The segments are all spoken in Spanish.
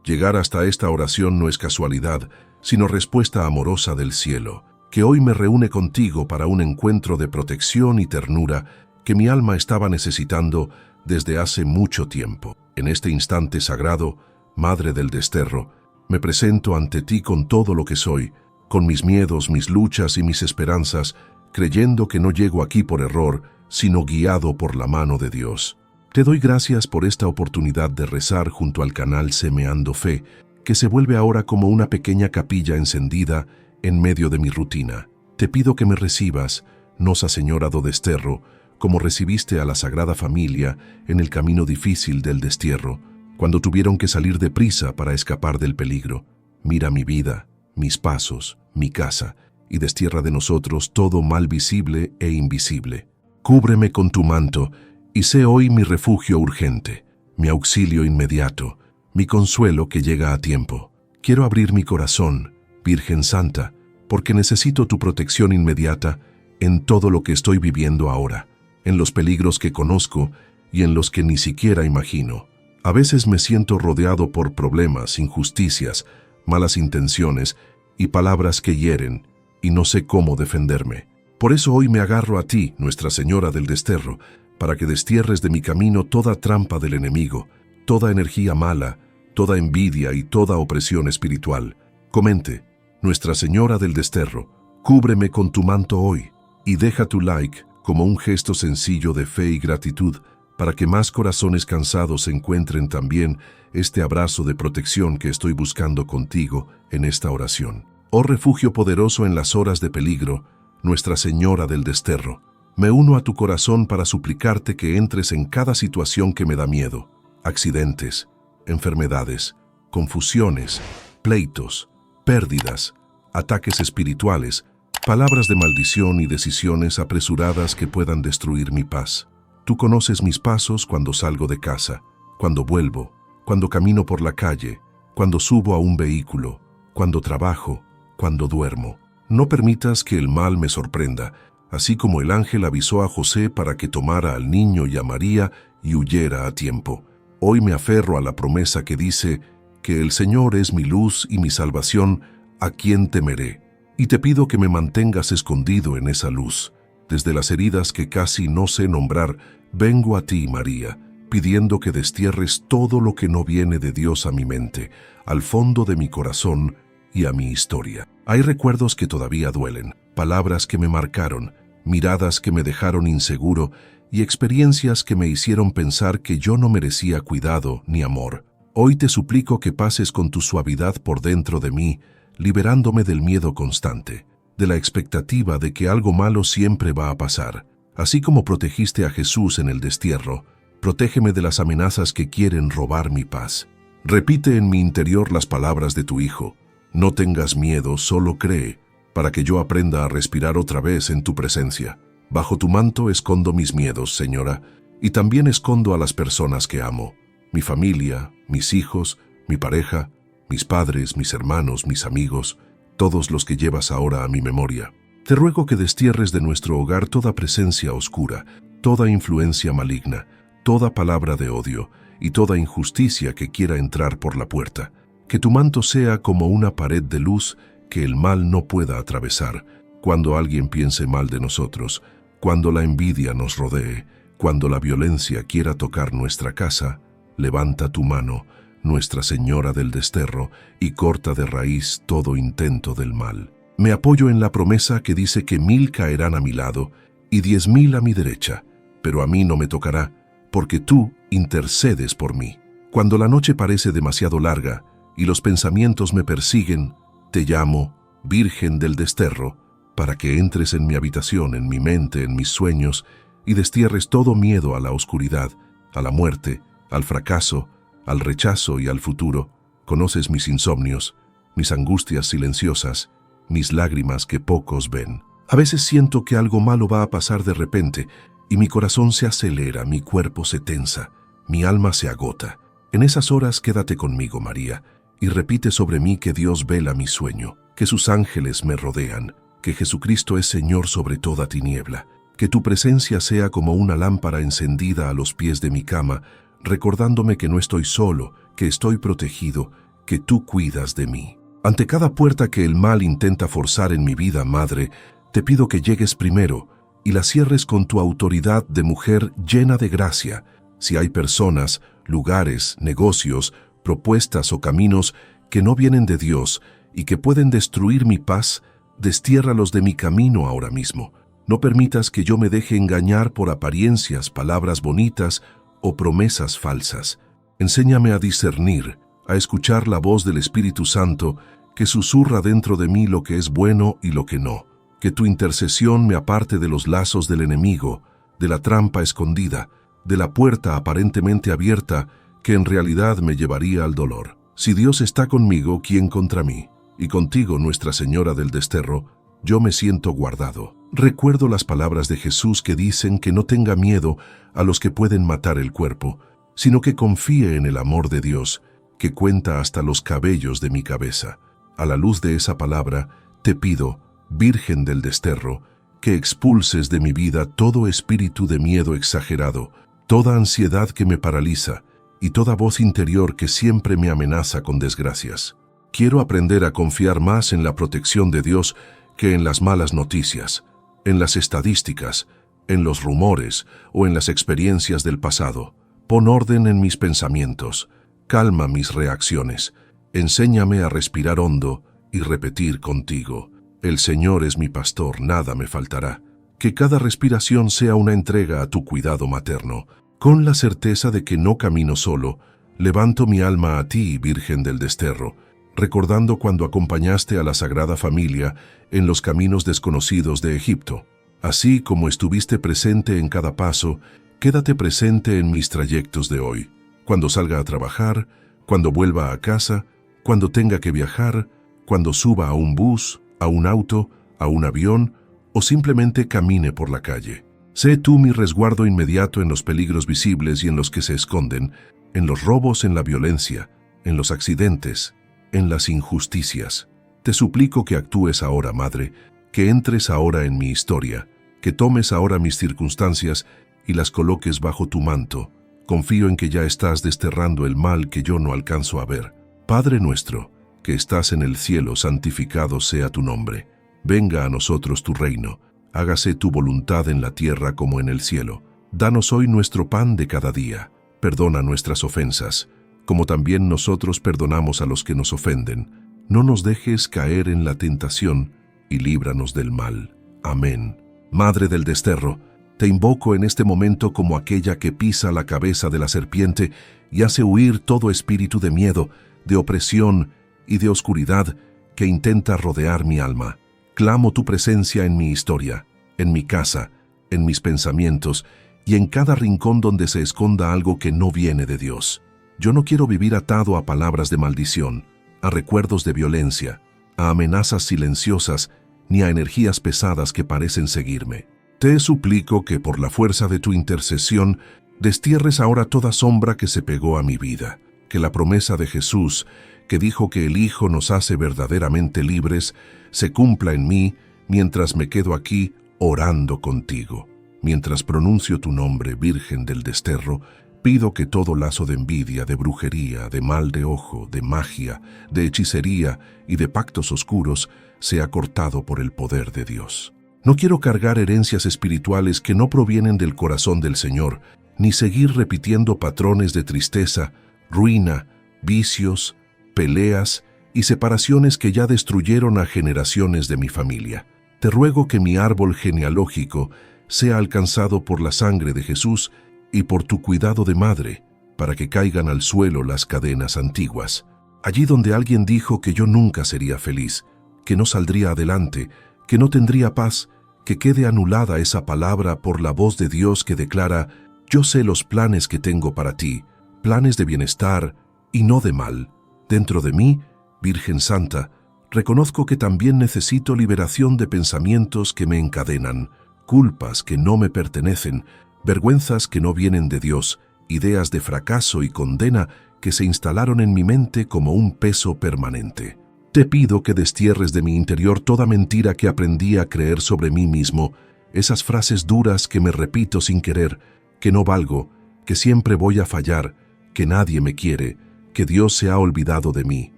Llegar hasta esta oración no es casualidad, sino respuesta amorosa del cielo, que hoy me reúne contigo para un encuentro de protección y ternura que mi alma estaba necesitando desde hace mucho tiempo. En este instante sagrado, Madre del Desterro, me presento ante ti con todo lo que soy, con mis miedos, mis luchas y mis esperanzas, creyendo que no llego aquí por error, sino guiado por la mano de Dios. Te doy gracias por esta oportunidad de rezar junto al canal Semeando Fe, que se vuelve ahora como una pequeña capilla encendida en medio de mi rutina. Te pido que me recibas, Nosa Señora do Desterro, como recibiste a la Sagrada Familia en el camino difícil del destierro, cuando tuvieron que salir deprisa para escapar del peligro. Mira mi vida, mis pasos, mi casa, y destierra de nosotros todo mal visible e invisible. Cúbreme con tu manto, y sé hoy mi refugio urgente, mi auxilio inmediato, mi consuelo que llega a tiempo. Quiero abrir mi corazón, Virgen Santa, porque necesito tu protección inmediata en todo lo que estoy viviendo ahora, en los peligros que conozco y en los que ni siquiera imagino. A veces me siento rodeado por problemas, injusticias, malas intenciones y palabras que hieren, y no sé cómo defenderme. Por eso hoy me agarro a ti, Nuestra Señora del Desterro, para que destierres de mi camino toda trampa del enemigo, toda energía mala, toda envidia y toda opresión espiritual. Comente, Nuestra Señora del Desterro, cúbreme con tu manto hoy, y deja tu like como un gesto sencillo de fe y gratitud para que más corazones cansados encuentren también este abrazo de protección que estoy buscando contigo en esta oración. Oh refugio poderoso en las horas de peligro, Nuestra Señora del Desterro, me uno a tu corazón para suplicarte que entres en cada situación que me da miedo, accidentes, enfermedades, confusiones, pleitos, pérdidas, ataques espirituales, palabras de maldición y decisiones apresuradas que puedan destruir mi paz. Tú conoces mis pasos cuando salgo de casa, cuando vuelvo, cuando camino por la calle, cuando subo a un vehículo, cuando trabajo, cuando duermo. No permitas que el mal me sorprenda, así como el ángel avisó a José para que tomara al niño y a María y huyera a tiempo. Hoy me aferro a la promesa que dice que el Señor es mi luz y mi salvación, ¿a quién temeré? Y te pido que me mantengas escondido en esa luz. Desde las heridas que casi no sé nombrar, vengo a ti, María, pidiendo que destierres todo lo que no viene de Dios a mi mente, al fondo de mi corazón y a mi historia. Hay recuerdos que todavía duelen, palabras que me marcaron, miradas que me dejaron inseguro y experiencias que me hicieron pensar que yo no merecía cuidado ni amor. Hoy te suplico que pases con tu suavidad por dentro de mí, liberándome del miedo constante, de la expectativa de que algo malo siempre va a pasar. Así como protegiste a Jesús en el destierro, protégeme de las amenazas que quieren robar mi paz. Repite en mi interior las palabras de tu Hijo: no tengas miedo, solo cree, para que yo aprenda a respirar otra vez en tu presencia. Bajo tu manto escondo mis miedos, Señora, y también escondo a las personas que amo, mi familia, mis hijos, mi pareja, mis padres, mis hermanos, mis amigos, todos los que llevas ahora a mi memoria. Te ruego que destierres de nuestro hogar toda presencia oscura, toda influencia maligna, toda palabra de odio y toda injusticia que quiera entrar por la puerta. Que tu manto sea como una pared de luz que el mal no pueda atravesar, cuando alguien piense mal de nosotros, cuando la envidia nos rodee, cuando la violencia quiera tocar nuestra casa. Levanta tu mano, Nuestra Señora del Desterro, y corta de raíz todo intento del mal. Me apoyo en la promesa que dice que 1000 caerán a mi lado y 10.000 a mi derecha, pero a mí no me tocará, porque tú intercedes por mí. Cuando la noche parece demasiado larga y los pensamientos me persiguen, te llamo, Virgen del Desterro, para que entres en mi habitación, en mi mente, en mis sueños, y destierres todo miedo a la oscuridad, a la muerte, al fracaso, al rechazo y al futuro. Conoces mis insomnios, mis angustias silenciosas, mis lágrimas que pocos ven. A veces siento que algo malo va a pasar de repente y mi corazón se acelera, mi cuerpo se tensa, mi alma se agota. En esas horas quédate conmigo, María, y repite sobre mí que Dios vela mi sueño, que sus ángeles me rodean, que Jesucristo es Señor sobre toda tiniebla, que tu presencia sea como una lámpara encendida a los pies de mi cama, recordándome que no estoy solo, que estoy protegido, que tú cuidas de mí. Ante cada puerta que el mal intenta forzar en mi vida, Madre, te pido que llegues primero y la cierres con tu autoridad de mujer llena de gracia. Si hay personas, lugares, negocios, propuestas o caminos que no vienen de Dios y que pueden destruir mi paz, destiérralos de mi camino ahora mismo. No permitas que yo me deje engañar por apariencias, palabras bonitas o promesas falsas. Enséñame a discernir, a escuchar la voz del Espíritu Santo que susurra dentro de mí lo que es bueno y lo que no. Que tu intercesión me aparte de los lazos del enemigo, de la trampa escondida, de la puerta aparentemente abierta que en realidad me llevaría al dolor. Si Dios está conmigo, ¿quién contra mí? Y contigo, Nuestra Señora del Desterro, yo me siento guardado. Recuerdo las palabras de Jesús que dicen que no tenga miedo a los que pueden matar el cuerpo, sino que confíe en el amor de Dios, que cuenta hasta los cabellos de mi cabeza. A la luz de esa palabra, te pido, Virgen del Desterro, que expulses de mi vida todo espíritu de miedo exagerado, toda ansiedad que me paraliza y toda voz interior que siempre me amenaza con desgracias. Quiero aprender a confiar más en la protección de Dios que en las malas noticias, en las estadísticas, en los rumores o en las experiencias del pasado. Pon orden en mis pensamientos, calma mis reacciones, enséñame a respirar hondo y repetir contigo: el Señor es mi pastor, nada me faltará. Que cada respiración sea una entrega a tu cuidado materno. Con la certeza de que no camino solo, levanto mi alma a ti, Virgen del Desterro, recordando cuando acompañaste a la Sagrada Familia en los caminos desconocidos de Egipto. Así como estuviste presente en cada paso, quédate presente en mis trayectos de hoy. Cuando salga a trabajar, cuando vuelva a casa, cuando tenga que viajar, cuando suba a un bus, a un auto, a un avión o simplemente camine por la calle. Sé tú mi resguardo inmediato en los peligros visibles y en los que se esconden, en los robos, en la violencia, en los accidentes, en las injusticias. Te suplico que actúes ahora, Madre, que entres ahora en mi historia, que tomes ahora mis circunstancias y las coloques bajo tu manto. Confío en que ya estás desterrando el mal que yo no alcanzo a ver. Padre nuestro, que estás en el cielo, santificado sea tu nombre. Venga a nosotros tu reino. Hágase tu voluntad en la tierra como en el cielo. Danos hoy nuestro pan de cada día. Perdona nuestras ofensas, como también nosotros perdonamos a los que nos ofenden. No nos dejes caer en la tentación y líbranos del mal. Amén. Madre del Desterro, te invoco en este momento como aquella que pisa la cabeza de la serpiente y hace huir todo espíritu de miedo, de opresión y de oscuridad que intenta rodear mi alma. Clamo tu presencia en mi historia, en mi casa, en mis pensamientos y en cada rincón donde se esconda algo que no viene de Dios. Yo no quiero vivir atado a palabras de maldición, a recuerdos de violencia, a amenazas silenciosas ni a energías pesadas que parecen seguirme. Te suplico que por la fuerza de tu intercesión destierres ahora toda sombra que se pegó a mi vida, que la promesa de Jesús, que dijo que el Hijo nos hace verdaderamente libres, se cumpla en mí mientras me quedo aquí orando contigo. Mientras pronuncio tu nombre, Virgen del Desterro, pido que todo lazo de envidia, de brujería, de mal de ojo, de magia, de hechicería y de pactos oscuros sea cortado por el poder de Dios. No quiero cargar herencias espirituales que no provienen del corazón del Señor, ni seguir repitiendo patrones de tristeza, ruina, vicios, peleas y separaciones que ya destruyeron a generaciones de mi familia. Te ruego que mi árbol genealógico sea alcanzado por la sangre de Jesús y por tu cuidado de madre, para que caigan al suelo las cadenas antiguas. Allí donde alguien dijo que yo nunca sería feliz, que no saldría adelante, que no tendría paz, que quede anulada esa palabra por la voz de Dios que declara: yo sé los planes que tengo para ti, planes de bienestar y no de mal. Dentro de mí, Virgen Santa, reconozco que también necesito liberación de pensamientos que me encadenan, culpas que no me pertenecen, vergüenzas que no vienen de Dios, ideas de fracaso y condena que se instalaron en mi mente como un peso permanente. Te pido que destierres de mi interior toda mentira que aprendí a creer sobre mí mismo, esas frases duras que me repito sin querer, que no valgo, que siempre voy a fallar, que nadie me quiere, que Dios se ha olvidado de mí.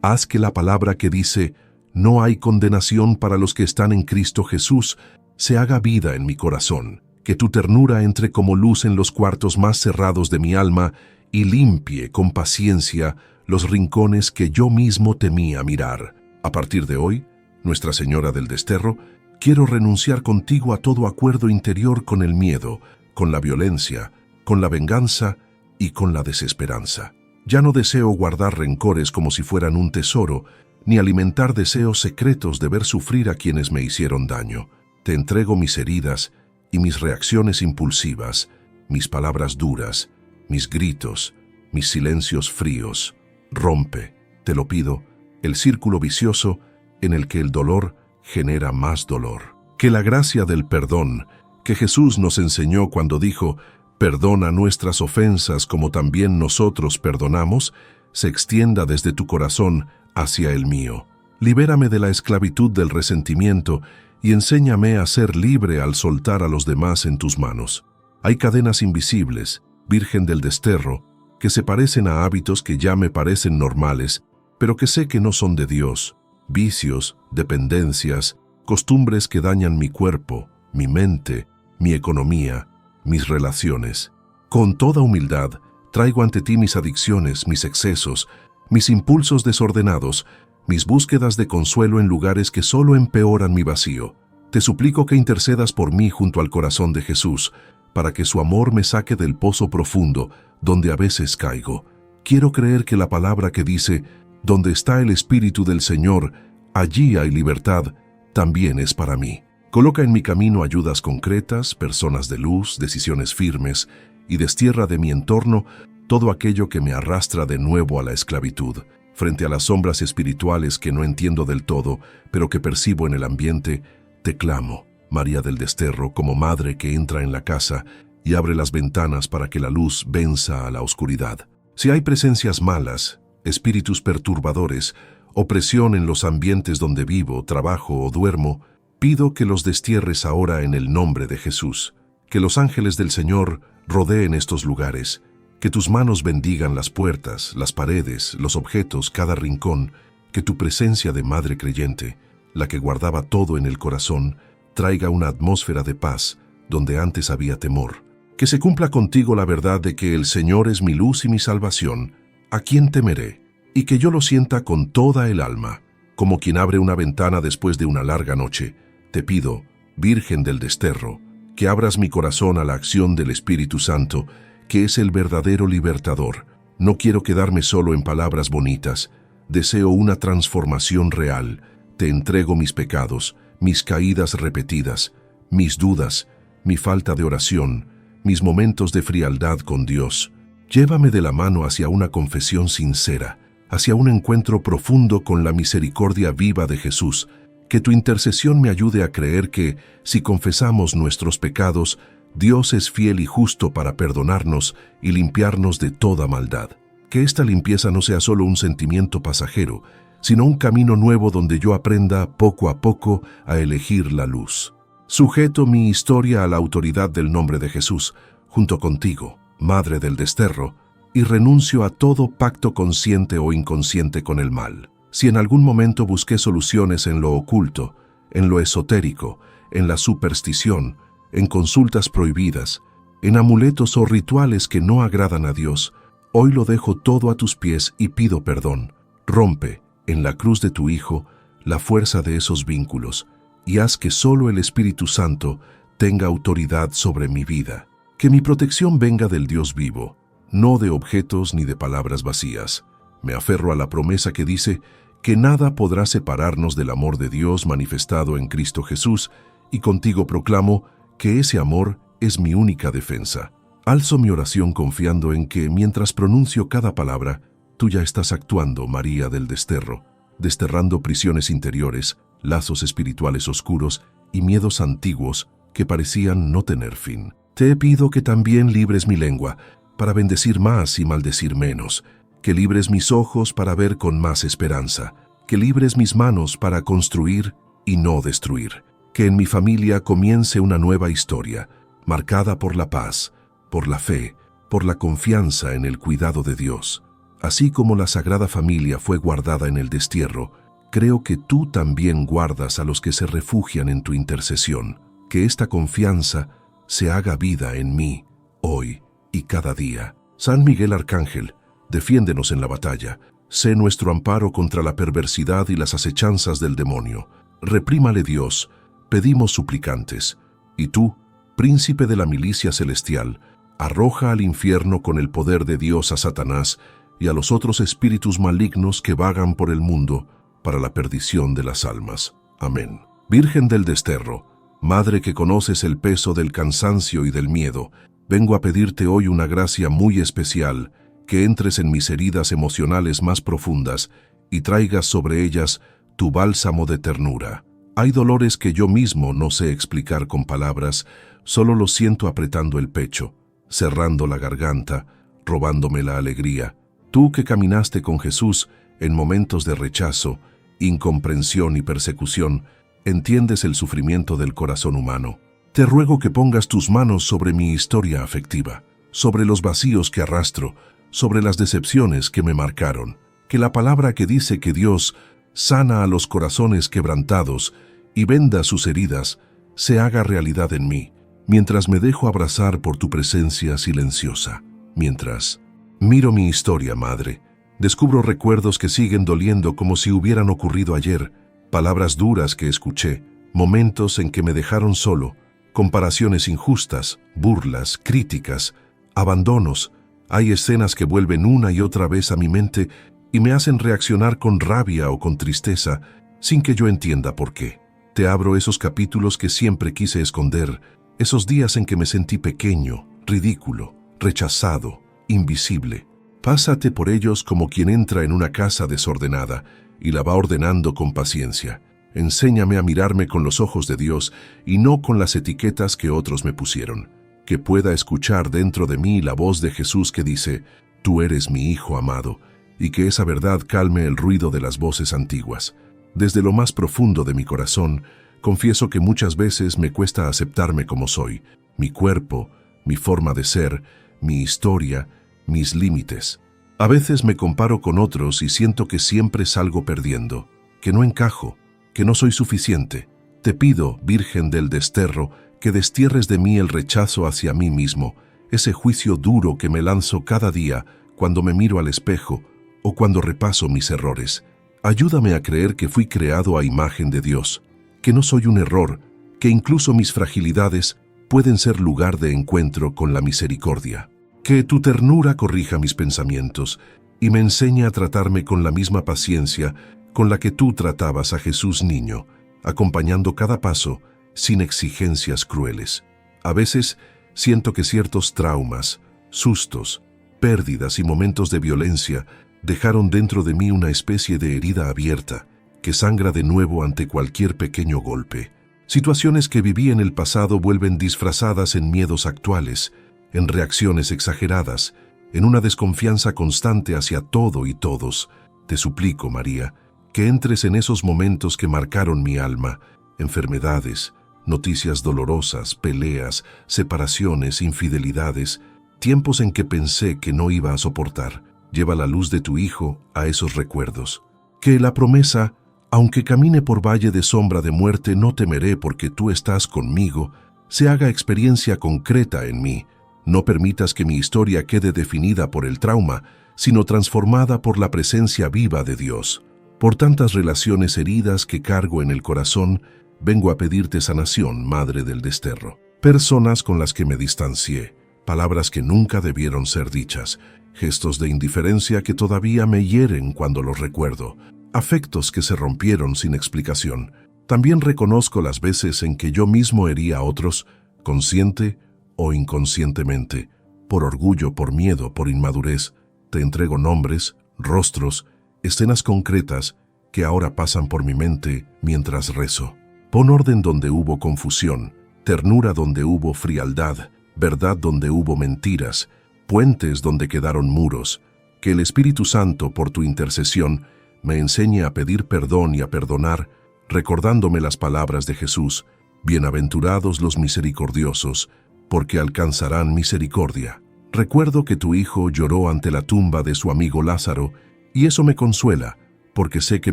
Haz que la palabra que dice, no hay condenación para los que están en Cristo Jesús, se haga vida en mi corazón. Que tu ternura entre como luz en los cuartos más cerrados de mi alma y limpie con paciencia los rincones que yo mismo temía mirar. A partir de hoy, Nuestra Señora del Desterro, quiero renunciar contigo a todo acuerdo interior con el miedo, con la violencia, con la venganza y con la desesperanza. Ya no deseo guardar rencores como si fueran un tesoro, ni alimentar deseos secretos de ver sufrir a quienes me hicieron daño. Te entrego mis heridas y mis reacciones impulsivas, mis palabras duras, mis gritos, mis silencios fríos. Rompe, te lo pido, el círculo vicioso en el que el dolor genera más dolor. Que la gracia del perdón, que Jesús nos enseñó cuando dijo, perdona nuestras ofensas como también nosotros perdonamos, se extienda desde tu corazón hacia el mío. Libérame de la esclavitud del resentimiento y enséñame a ser libre al soltar a los demás en tus manos. Hay cadenas invisibles, Virgen del Desterro, que se parecen a hábitos que ya me parecen normales, pero que sé que no son de Dios. Vicios, dependencias, costumbres que dañan mi cuerpo, mi mente, mi economía, mis relaciones. Con toda humildad, traigo ante ti mis adicciones, mis excesos, mis impulsos desordenados, mis búsquedas de consuelo en lugares que solo empeoran mi vacío. Te suplico que intercedas por mí junto al corazón de Jesús, para que su amor me saque del pozo profundo, donde a veces caigo. Quiero creer que la palabra que dice, donde está el Espíritu del Señor, allí hay libertad, también es para mí. Coloca en mi camino ayudas concretas, personas de luz, decisiones firmes, y destierra de mi entorno todo aquello que me arrastra de nuevo a la esclavitud. Frente a las sombras espirituales que no entiendo del todo, pero que percibo en el ambiente, te clamo, María del Desterro, como madre que entra en la casa y abre las ventanas para que la luz venza a la oscuridad. Si hay presencias malas, espíritus perturbadores, opresión en los ambientes donde vivo, trabajo o duermo, pido que los destierres ahora en el nombre de Jesús. Que los ángeles del Señor rodeen estos lugares, que tus manos bendigan las puertas, las paredes, los objetos, cada rincón, que tu presencia de madre creyente, la que guardaba todo en el corazón, traiga una atmósfera de paz donde antes había temor. Que se cumpla contigo la verdad de que el Señor es mi luz y mi salvación, ¿a quién temeré? Y que yo lo sienta con toda el alma, como quien abre una ventana después de una larga noche. Te pido, Virgen del Desterro, que abras mi corazón a la acción del Espíritu Santo, que es el verdadero libertador. No quiero quedarme solo en palabras bonitas, deseo una transformación real. Te entrego mis pecados, mis caídas repetidas, mis dudas, mi falta de oración, mis momentos de frialdad con Dios. Llévame de la mano hacia una confesión sincera, hacia un encuentro profundo con la misericordia viva de Jesús. Que tu intercesión me ayude a creer que, si confesamos nuestros pecados, Dios es fiel y justo para perdonarnos y limpiarnos de toda maldad. Que esta limpieza no sea solo un sentimiento pasajero, sino un camino nuevo donde yo aprenda poco a poco a elegir la luz. Sujeto mi historia a la autoridad del nombre de Jesús, junto contigo, Madre del Desterro, y renuncio a todo pacto consciente o inconsciente con el mal. Si en algún momento busqué soluciones en lo oculto, en lo esotérico, en la superstición, en consultas prohibidas, en amuletos o rituales que no agradan a Dios, hoy lo dejo todo a tus pies y pido perdón. Rompe, en la cruz de tu Hijo, la fuerza de esos vínculos y haz que solo el Espíritu Santo tenga autoridad sobre mi vida. Que mi protección venga del Dios vivo, no de objetos ni de palabras vacías. Me aferro a la promesa que dice que nada podrá separarnos del amor de Dios manifestado en Cristo Jesús, y contigo proclamo que ese amor es mi única defensa. Alzo mi oración confiando en que, mientras pronuncio cada palabra, tú ya estás actuando, María del Desterro, desterrando prisiones interiores, lazos espirituales oscuros y miedos antiguos que parecían no tener fin. Te pido que también libres mi lengua para bendecir más y maldecir menos, que libres mis ojos para ver con más esperanza, que libres mis manos para construir y no destruir. Que en mi familia comience una nueva historia, marcada por la paz, por la fe, por la confianza en el cuidado de Dios. Así como la Sagrada Familia fue guardada en el destierro, creo que tú también guardas a los que se refugian en tu intercesión. Que esta confianza se haga vida en mí, hoy y cada día. San Miguel Arcángel, defiéndenos en la batalla. Sé nuestro amparo contra la perversidad y las acechanzas del demonio. Reprímale Dios, pedimos suplicantes. Y tú, príncipe de la milicia celestial, arroja al infierno con el poder de Dios a Satanás y a los otros espíritus malignos que vagan por el mundo para la perdición de las almas. Amén. Virgen del Desterro, Madre que conoces el peso del cansancio y del miedo, vengo a pedirte hoy una gracia muy especial, que entres en mis heridas emocionales más profundas y traigas sobre ellas tu bálsamo de ternura. Hay dolores que yo mismo no sé explicar con palabras, solo los siento apretando el pecho, cerrando la garganta, robándome la alegría. Tú que caminaste con Jesús en momentos de rechazo, incomprensión y persecución, entiendes el sufrimiento del corazón humano. Te ruego que pongas tus manos sobre mi historia afectiva, sobre los vacíos que arrastro, sobre las decepciones que me marcaron. Que la palabra que dice que Dios sana a los corazones quebrantados y venda sus heridas, se haga realidad en mí, mientras me dejo abrazar por tu presencia silenciosa. Mientras miro mi historia, Madre, descubro recuerdos que siguen doliendo como si hubieran ocurrido ayer, palabras duras que escuché, momentos en que me dejaron solo, comparaciones injustas, burlas, críticas, abandonos. Hay escenas que vuelven una y otra vez a mi mente y me hacen reaccionar con rabia o con tristeza, sin que yo entienda por qué. Te abro esos capítulos que siempre quise esconder, esos días en que me sentí pequeño, ridículo, rechazado, invisible. Pásate por ellos como quien entra en una casa desordenada y la va ordenando con paciencia. Enséñame a mirarme con los ojos de Dios y no con las etiquetas que otros me pusieron. Que pueda escuchar dentro de mí la voz de Jesús que dice, tú eres mi Hijo amado, y que esa verdad calme el ruido de las voces antiguas. Desde lo más profundo de mi corazón, confieso que muchas veces me cuesta aceptarme como soy, mi cuerpo, mi forma de ser, mi historia, mis límites. A veces me comparo con otros y siento que siempre salgo perdiendo, que no encajo, que no soy suficiente. Te pido, Virgen del Desterro, que destierres de mí el rechazo hacia mí mismo, ese juicio duro que me lanzo cada día cuando me miro al espejo o cuando repaso mis errores. Ayúdame a creer que fui creado a imagen de Dios, que no soy un error, que incluso mis fragilidades pueden ser lugar de encuentro con la misericordia. Que tu ternura corrija mis pensamientos y me enseñe a tratarme con la misma paciencia con la que tú tratabas a Jesús niño, acompañando cada paso sin exigencias crueles. A veces siento que ciertos traumas, sustos, pérdidas y momentos de violencia dejaron dentro de mí una especie de herida abierta que sangra de nuevo ante cualquier pequeño golpe. Situaciones que viví en el pasado vuelven disfrazadas en miedos actuales, en reacciones exageradas, en una desconfianza constante hacia todo y todos. Te suplico, María, que entres en esos momentos que marcaron mi alma, enfermedades, noticias dolorosas, peleas, separaciones, infidelidades, tiempos en que pensé que no iba a soportar. Lleva la luz de tu Hijo a esos recuerdos. Que la promesa, aunque camine por valle de sombra de muerte, no temeré porque tú estás conmigo, se haga experiencia concreta en mí. No permitas que mi historia quede definida por el trauma, sino transformada por la presencia viva de Dios. Por tantas relaciones heridas que cargo en el corazón, vengo a pedirte sanación, Madre del Desterro. Personas con las que me distancié, palabras que nunca debieron ser dichas, gestos de indiferencia que todavía me hieren cuando los recuerdo, afectos que se rompieron sin explicación. También reconozco las veces en que yo mismo hería a otros, consciente o inconscientemente, por orgullo, por miedo, por inmadurez. Te entrego nombres, rostros, escenas concretas que ahora pasan por mi mente mientras rezo. Pon orden donde hubo confusión, ternura donde hubo frialdad, verdad donde hubo mentiras, puentes donde quedaron muros. Que el Espíritu Santo, por tu intercesión, me enseñe a pedir perdón y a perdonar, recordándome las palabras de Jesús: bienaventurados los misericordiosos, porque alcanzarán misericordia. Recuerdo que tu hijo lloró ante la tumba de su amigo Lázaro, y eso me consuela, porque sé que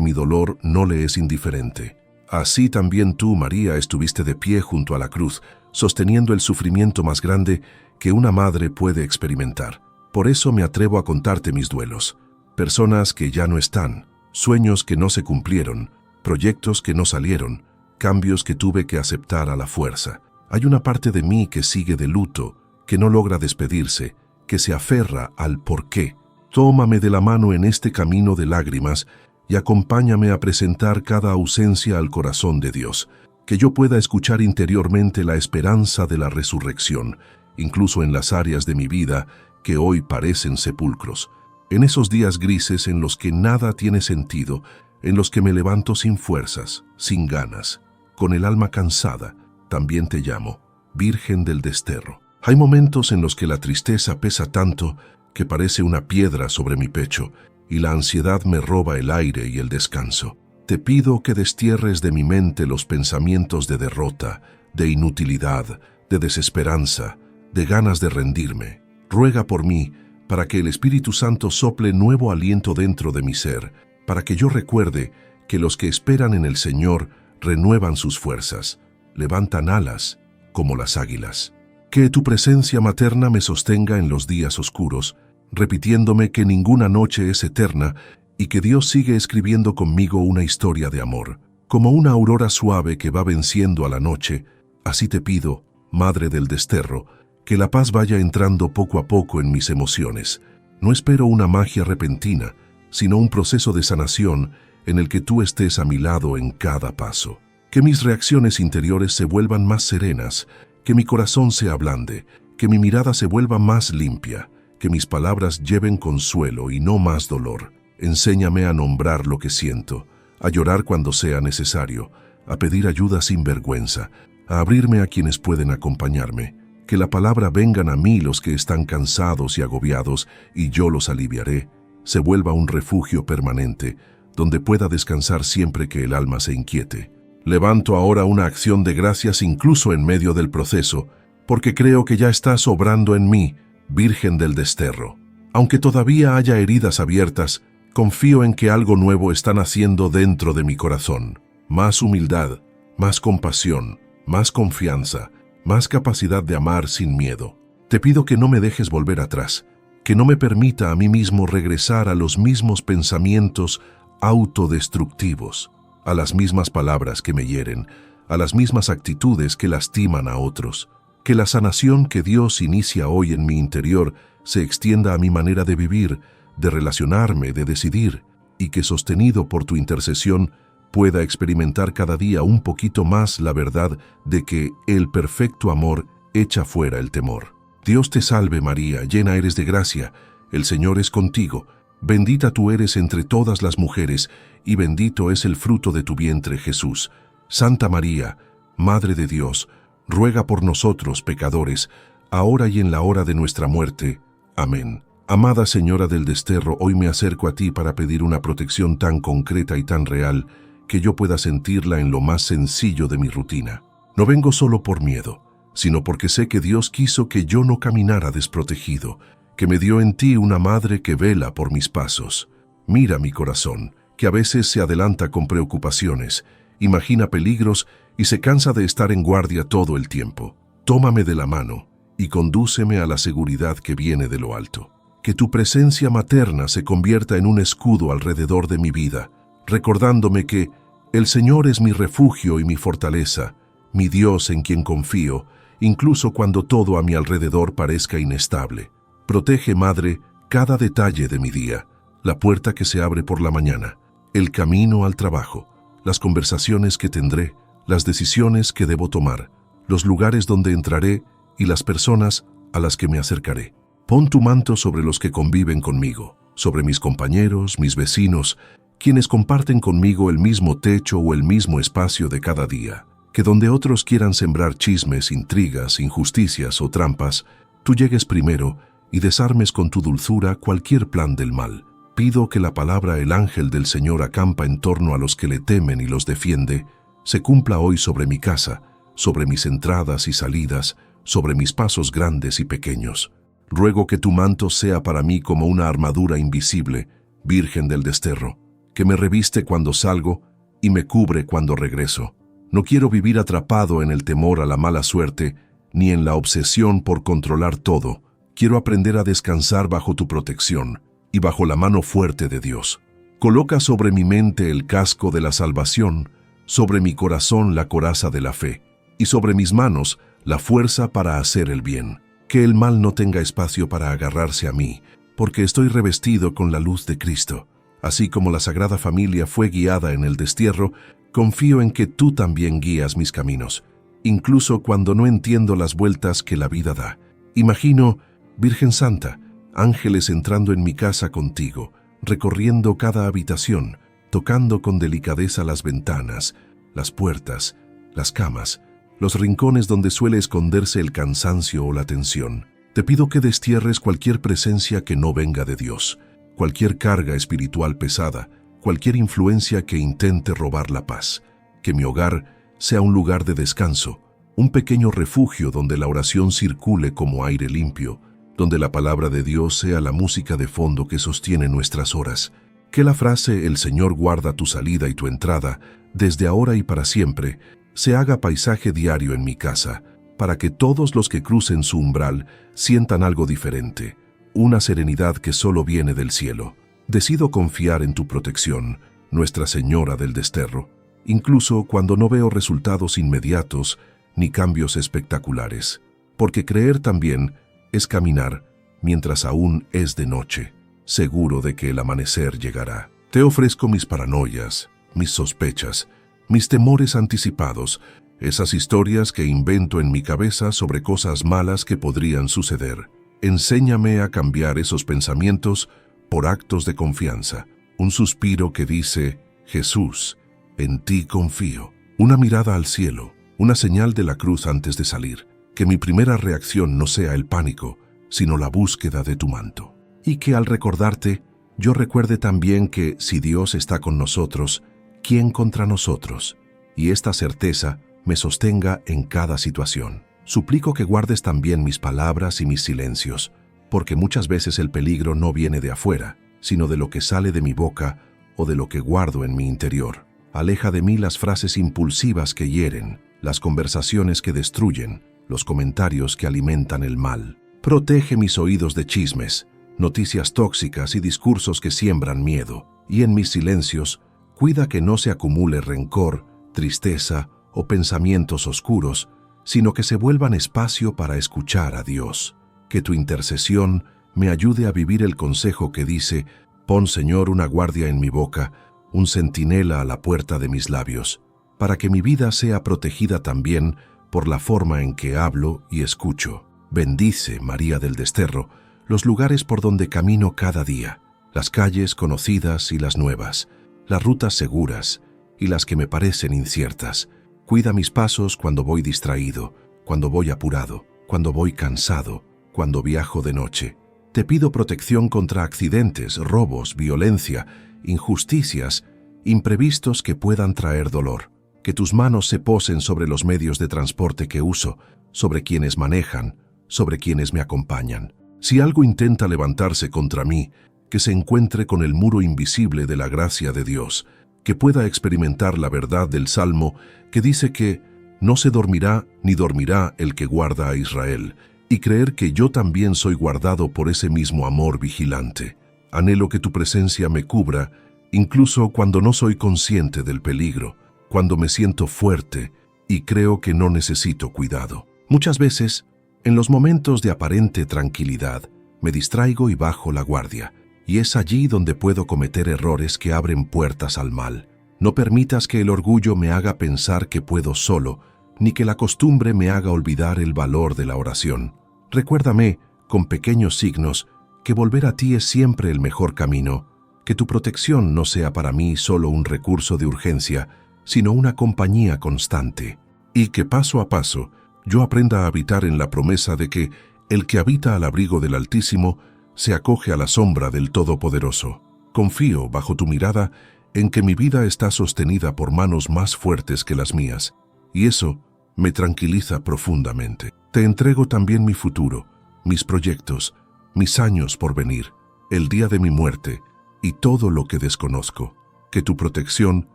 mi dolor no le es indiferente. Así también tú, María, estuviste de pie junto a la cruz, sosteniendo el sufrimiento más grande que una madre puede experimentar. Por eso me atrevo a contarte mis duelos. Personas que ya no están, sueños que no se cumplieron, proyectos que no salieron, cambios que tuve que aceptar a la fuerza. Hay una parte de mí que sigue de luto, que no logra despedirse, que se aferra al por qué. Tómame de la mano en este camino de lágrimas y acompáñame a presentar cada ausencia al corazón de Dios, que yo pueda escuchar interiormente la esperanza de la resurrección, incluso en las áreas de mi vida que hoy parecen sepulcros. En esos días grises en los que nada tiene sentido, en los que me levanto sin fuerzas, sin ganas, con el alma cansada, también te llamo, Virgen del Desterro. Hay momentos en los que la tristeza pesa tanto que parece una piedra sobre mi pecho y la ansiedad me roba el aire y el descanso. Te pido que destierres de mi mente los pensamientos de derrota, de inutilidad, de desesperanza, de ganas de rendirme. Ruega por mí para que el Espíritu Santo sople nuevo aliento dentro de mi ser, para que yo recuerde que los que esperan en el Señor renuevan sus fuerzas, levantan alas como las águilas. Que tu presencia materna me sostenga en los días oscuros, repitiéndome que ninguna noche es eterna y que Dios sigue escribiendo conmigo una historia de amor. Como una aurora suave que va venciendo a la noche, así te pido, Madre del Desterro, que la paz vaya entrando poco a poco en mis emociones. No espero una magia repentina, sino un proceso de sanación en el que tú estés a mi lado en cada paso. Que mis reacciones interiores se vuelvan más serenas, que mi corazón se ablande, que mi mirada se vuelva más limpia, que mis palabras lleven consuelo y no más dolor. Enséñame a nombrar lo que siento, a llorar cuando sea necesario, a pedir ayuda sin vergüenza, a abrirme a quienes pueden acompañarme. Que la palabra vengan a mí los que están cansados y agobiados, y yo los aliviaré. Se vuelva un refugio permanente, donde pueda descansar siempre que el alma se inquiete. Levanto ahora una acción de gracias incluso en medio del proceso, porque creo que ya estás obrando en mí, Virgen del Desterro. Aunque todavía haya heridas abiertas, confío en que algo nuevo está naciendo dentro de mi corazón. Más humildad, más compasión, más confianza, más capacidad de amar sin miedo. Te pido que no me dejes volver atrás, que no me permita a mí mismo regresar a los mismos pensamientos autodestructivos, a las mismas palabras que me hieren, a las mismas actitudes que lastiman a otros. Que la sanación que Dios inicia hoy en mi interior se extienda a mi manera de vivir, de relacionarme, de decidir, y que sostenido por tu intercesión pueda experimentar cada día un poquito más la verdad de que el perfecto amor echa fuera el temor. Dios te salve María, llena eres de gracia, el Señor es contigo, bendita tú eres entre todas las mujeres, y bendito es el fruto de tu vientre Jesús. Santa María, Madre de Dios, ruega por nosotros pecadores, ahora y en la hora de nuestra muerte. Amén. Amada Señora del Desterro, hoy me acerco a ti para pedir una protección tan concreta y tan real que yo pueda sentirla en lo más sencillo de mi rutina. No vengo solo por miedo, sino porque sé que Dios quiso que yo no caminara desprotegido, que me dio en ti una madre que vela por mis pasos. Mira mi corazón, que a veces se adelanta con preocupaciones, imagina peligros y se cansa de estar en guardia todo el tiempo. Tómame de la mano y condúceme a la seguridad que viene de lo alto. Que tu presencia materna se convierta en un escudo alrededor de mi vida, recordándome que el Señor es mi refugio y mi fortaleza, mi Dios en quien confío, incluso cuando todo a mi alrededor parezca inestable. Protege, Madre, cada detalle de mi día, la puerta que se abre por la mañana, el camino al trabajo, las conversaciones que tendré, las decisiones que debo tomar, los lugares donde entraré y las personas a las que me acercaré. Pon tu manto sobre los que conviven conmigo, sobre mis compañeros, mis vecinos, quienes comparten conmigo el mismo techo o el mismo espacio de cada día. Que donde otros quieran sembrar chismes, intrigas, injusticias o trampas, tú llegues primero y desarmes con tu dulzura cualquier plan del mal. Pido que la palabra el ángel del Señor acampa en torno a los que le temen y los defiende, se cumpla hoy sobre mi casa, sobre mis entradas y salidas, sobre mis pasos grandes y pequeños. Ruego que tu manto sea para mí como una armadura invisible, Virgen del Desterro, que me reviste cuando salgo y me cubre cuando regreso. No quiero vivir atrapado en el temor a la mala suerte, ni en la obsesión por controlar todo. Quiero aprender a descansar bajo tu protección y bajo la mano fuerte de Dios. Coloca sobre mi mente el casco de la salvación, sobre mi corazón la coraza de la fe, y sobre mis manos la fuerza para hacer el bien. Que el mal no tenga espacio para agarrarse a mí, porque estoy revestido con la luz de Cristo. Así como la Sagrada Familia fue guiada en el destierro, confío en que tú también guías mis caminos, incluso cuando no entiendo las vueltas que la vida da. Imagino, Virgen Santa, ángeles entrando en mi casa contigo, recorriendo cada habitación, tocando con delicadeza las ventanas, las puertas, las camas, los rincones donde suele esconderse el cansancio o la tensión. Te pido que destierres cualquier presencia que no venga de Dios, cualquier carga espiritual pesada, cualquier influencia que intente robar la paz. Que mi hogar sea un lugar de descanso, un pequeño refugio donde la oración circule como aire limpio, donde la palabra de Dios sea la música de fondo que sostiene nuestras horas. Que la frase «El Señor guarda tu salida y tu entrada, desde ahora y para siempre», se haga paisaje diario en mi casa, para que todos los que crucen su umbral sientan algo diferente, una serenidad que solo viene del cielo. Decido confiar en tu protección, Nuestra Señora del Desterro, incluso cuando no veo resultados inmediatos ni cambios espectaculares, porque creer también es caminar mientras aún es de noche, seguro de que el amanecer llegará. Te ofrezco mis paranoias, mis sospechas, mis temores anticipados, esas historias que invento en mi cabeza sobre cosas malas que podrían suceder. Enséñame a cambiar esos pensamientos por actos de confianza. Un suspiro que dice, Jesús, en ti confío. Una mirada al cielo, una señal de la cruz antes de salir. Que mi primera reacción no sea el pánico, sino la búsqueda de tu manto. Y que al recordarte, yo recuerde también que si Dios está con nosotros, ¿quién contra nosotros? Y esta certeza me sostenga en cada situación. Suplico que guardes también mis palabras y mis silencios, porque muchas veces el peligro no viene de afuera, sino de lo que sale de mi boca o de lo que guardo en mi interior. Aleja de mí las frases impulsivas que hieren, las conversaciones que destruyen, los comentarios que alimentan el mal. Protege mis oídos de chismes, noticias tóxicas y discursos que siembran miedo, y en mis silencios, cuida que no se acumule rencor, tristeza o pensamientos oscuros, sino que se vuelvan espacio para escuchar a Dios. Que tu intercesión me ayude a vivir el consejo que dice, pon, Señor, una guardia en mi boca, un centinela a la puerta de mis labios, para que mi vida sea protegida también por la forma en que hablo y escucho. Bendice, María del Desterro, los lugares por donde camino cada día, las calles conocidas y las nuevas, las rutas seguras y las que me parecen inciertas. Cuida mis pasos cuando voy distraído, cuando voy apurado, cuando voy cansado, cuando viajo de noche. Te pido protección contra accidentes, robos, violencia, injusticias, imprevistos que puedan traer dolor. Que tus manos se posen sobre los medios de transporte que uso, sobre quienes manejan, sobre quienes me acompañan. Si algo intenta levantarse contra mí, que se encuentre con el muro invisible de la gracia de Dios, que pueda experimentar la verdad del Salmo que dice que no se dormirá ni dormirá el que guarda a Israel, y creer que yo también soy guardado por ese mismo amor vigilante. Anhelo que tu presencia me cubra, incluso cuando no soy consciente del peligro, cuando me siento fuerte y creo que no necesito cuidado. Muchas veces, en los momentos de aparente tranquilidad, me distraigo y bajo la guardia, y es allí donde puedo cometer errores que abren puertas al mal. No permitas que el orgullo me haga pensar que puedo solo, ni que la costumbre me haga olvidar el valor de la oración. Recuérdame, con pequeños signos, que volver a ti es siempre el mejor camino, que tu protección no sea para mí solo un recurso de urgencia, sino una compañía constante, y que paso a paso yo aprenda a habitar en la promesa de que el que habita al abrigo del Altísimo se acoge a la sombra del Todopoderoso. Confío, bajo tu mirada, en que mi vida está sostenida por manos más fuertes que las mías, y eso me tranquiliza profundamente. Te entrego también mi futuro, mis proyectos, mis años por venir, el día de mi muerte y todo lo que desconozco. Que tu protección